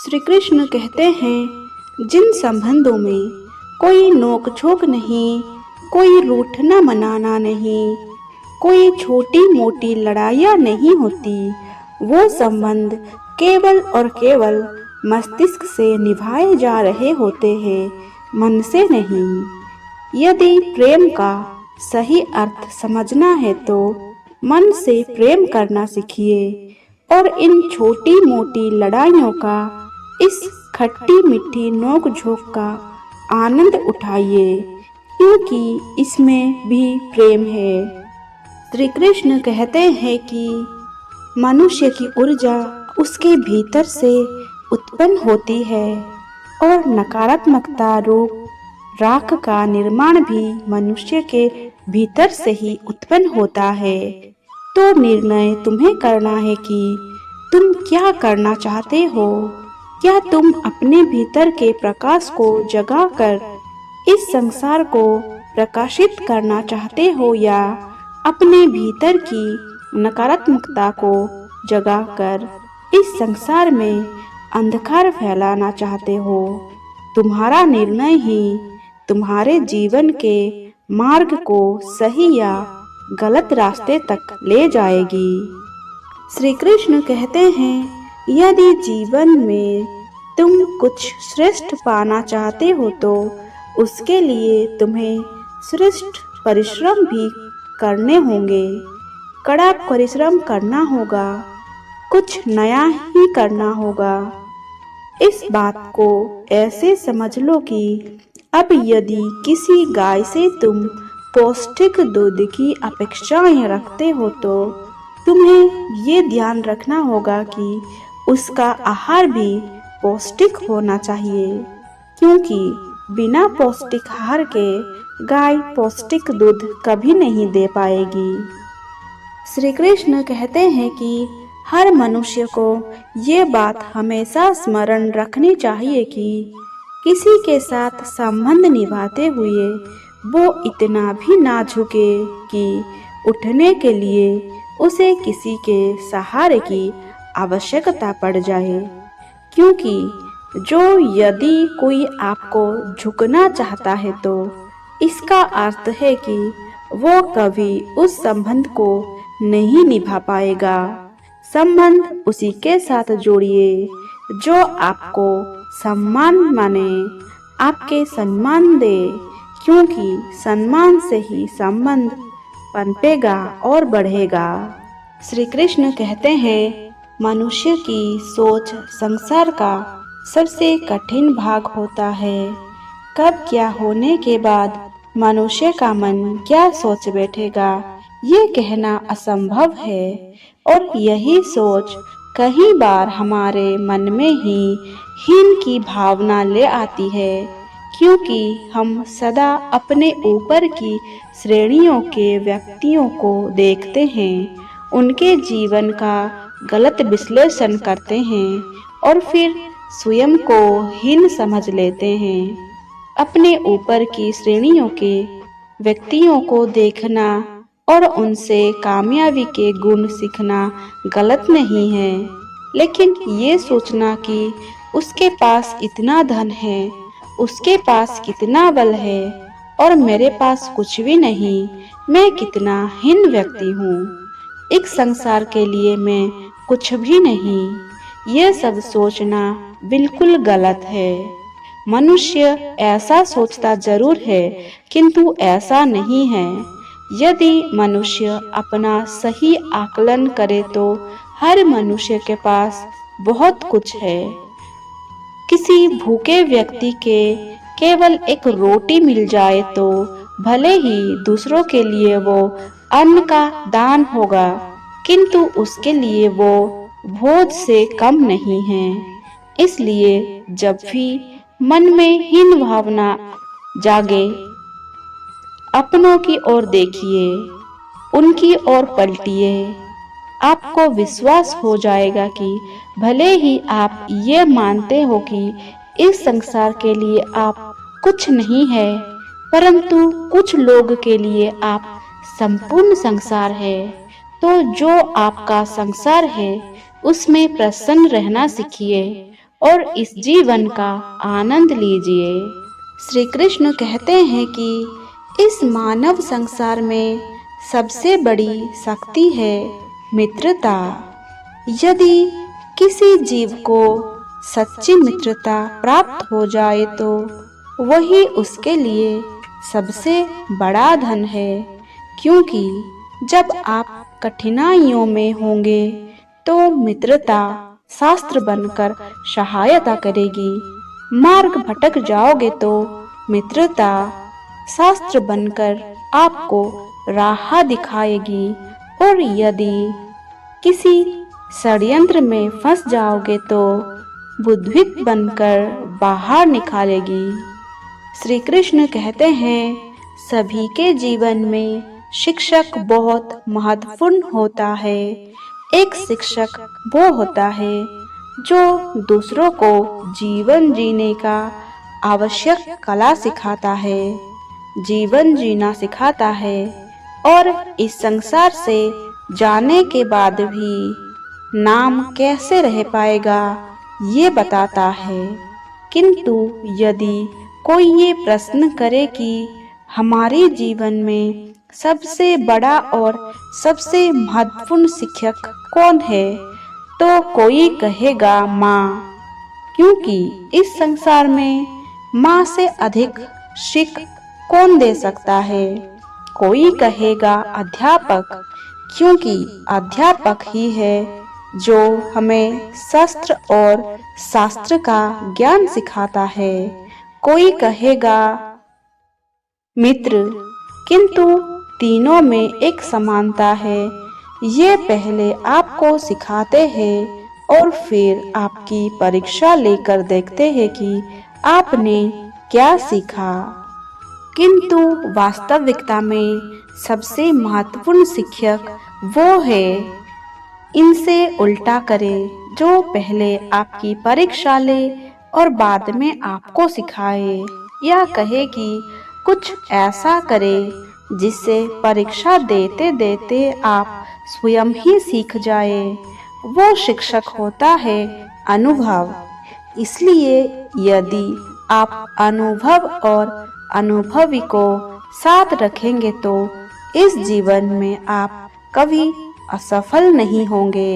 श्री कृष्ण कहते हैं, जिन संबंधों में कोई नोक झोंक नहीं, कोई रूठना मनाना नहीं, कोई छोटी मोटी लड़ाइयाँ नहीं होती, वो संबंध केवल और केवल मस्तिष्क से निभाए जा रहे होते हैं, मन से नहीं। यदि प्रेम का सही अर्थ समझना है तो मन से प्रेम करना सीखिए और इन छोटी मोटी लड़ाइयों का, इस खट्टी मीठी नोक झोंक का आनंद उठाइए, क्योंकि इसमें भी प्रेम है। श्री कृष्ण कहते हैं कि मनुष्य की ऊर्जा उसके भीतर से उत्पन्न होती है और नकारात्मकता रूप राख का निर्माण भी मनुष्य के भीतर से ही उत्पन्न होता है। तो निर्णय तुम्हें करना है कि तुम क्या करना चाहते हो। क्या तुम अपने भीतर के प्रकाश को जगाकर इस संसार को प्रकाशित करना चाहते हो, या अपने भीतर की नकारात्मकता को जगाकर इस संसार में अंधकार फैलाना चाहते हो। तुम्हारा निर्णय ही तुम्हारे जीवन के मार्ग को सही या गलत रास्ते तक ले जाएगी। श्री कृष्ण कहते हैं, यदि जीवन में तुम कुछ श्रेष्ठ पाना चाहते हो तो उसके लिए तुम्हें श्रेष्ठ परिश्रम भी करने होंगे। कड़ा परिश्रम करना होगा, कुछ नया ही करना होगा। इस बात को ऐसे समझ लो कि अब यदि किसी गाय से तुम पौष्टिक दूध की अपेक्षाएं रखते हो तो तुम्हें ये ध्यान रखना होगा कि उसका आहार भी पौष्टिक होना चाहिए, क्योंकि बिना पौष्टिक आहार के गाय पौष्टिक दूध कभी नहीं दे पाएगी। श्री कृष्ण कहते हैं कि हर मनुष्य को ये बात हमेशा स्मरण रखनी चाहिए कि किसी के साथ संबंध निभाते हुए वो इतना भी ना झुके कि उठने के लिए उसे किसी के सहारे की आवश्यकता पड़ जाए, क्योंकि यदि कोई आपको झुकना चाहता है तो इसका अर्थ है कि वो कभी उस संबंध को नहीं निभा पाएगा। संबंध उसी के साथ जोड़िए जो आपको सम्मान माने, आपके सम्मान दे, क्योंकि सम्मान से ही संबंध पनपेगा और बढ़ेगा। श्री कृष्ण कहते हैं, मनुष्य की सोच संसार का सबसे कठिन भाग होता है। कब क्या होने के बाद मनुष्य का मन क्या सोच बैठेगा, ये कहना असंभव है, और यही सोच कई बार हमारे मन में ही हीन की भावना ले आती है, क्योंकि हम सदा अपने ऊपर की श्रेणियों के व्यक्तियों को देखते हैं, उनके जीवन का गलत विश्लेषण करते हैं और फिर स्वयं को हीन समझ लेते हैं। अपने ऊपर की श्रेणियों के व्यक्तियों को देखना और उनसे कामयाबी के गुण सीखना गलत नहीं है, लेकिन ये सोचना कि उसके पास इतना धन है, उसके पास कितना बल है और मेरे पास कुछ भी नहीं, मैं कितना हीन व्यक्ति हूँ, एक संसार के लिए मैं कुछ भी नहीं, ये सब सोचना बिल्कुल गलत है। मनुष्य ऐसा सोचता जरूर है, किंतु ऐसा नहीं है। यदि मनुष्य अपना सही आकलन करे तो हर मनुष्य के पास बहुत कुछ है। किसी भूखे व्यक्ति के केवल एक रोटी मिल जाए तो भले ही दूसरों के लिए वो अन्न का दान होगा, किंतु उसके लिए वो भोज से कम नहीं है। इसलिए जब भी मन में हीन भावना जागे, अपनों की ओर देखिए, उनकी ओर पलटिए। आपको विश्वास हो जाएगा कि भले ही आप ये मानते हो कि इस संसार के लिए आप कुछ नहीं है, परंतु कुछ लोग के लिए आप संपूर्ण संसार है। तो जो आपका संसार है उसमें प्रसन्न रहना सीखिए और इस जीवन का आनंद लीजिए। श्री कृष्ण कहते हैं कि इस मानव संसार में सबसे बड़ी शक्ति है मित्रता। यदि किसी जीव को सच्ची मित्रता प्राप्त हो जाए तो वही उसके लिए सबसे बड़ा धन है, क्योंकि जब आप कठिनाइयों में होंगे तो मित्रता शास्त्र बनकर सहायता करेगी। मार्ग भटक जाओगे तो मित्रता शास्त्र बनकर आपको राह दिखाएगी, और यदि किसी षड्यंत्र में फंस जाओगे तो बुद्धिवित बनकर बाहर निकालेगी। श्री कृष्ण कहते हैं, सभी के जीवन में शिक्षक बहुत महत्वपूर्ण होता है। एक शिक्षक वो होता है जो दूसरों को जीवन जीने का आवश्यक कला सिखाता है, जीवन जीना सिखाता है, और इस संसार से जाने के बाद भी नाम कैसे रह पाएगा ये बताता है। किंतु यदि कोई ये प्रश्न करे कि हमारे जीवन में सबसे बड़ा और सबसे महत्वपूर्ण शिक्षक कौन है, तो कोई कहेगा माँ, क्योंकि इस संसार में माँ से अधिक सीख कौन दे सकता है। कोई कहेगा अध्यापक, क्योंकि अध्यापक ही है जो हमें शस्त्र और शास्त्र का ज्ञान सिखाता है। कोई कहेगा मित्र, किंतु तीनों में एक समानता है। ये पहले आपको सिखाते हैं और फिर आपकी परीक्षा लेकर देखते हैं कि आपने क्या सीखा। किंतु वास्तविकता में सबसे महत्वपूर्ण शिक्षक वो है, इनसे उल्टा करे, जो पहले आपकी परीक्षा ले और बाद में आपको सिखाए, या कहे कि कुछ ऐसा करे जिससे परीक्षा देते देते आप स्वयं ही सीख जाए। वो शिक्षक होता है अनुभव। इसलिए यदि आप अनुभव और अनुभवी को साथ रखेंगे तो इस जीवन में आप कभी असफल नहीं होंगे।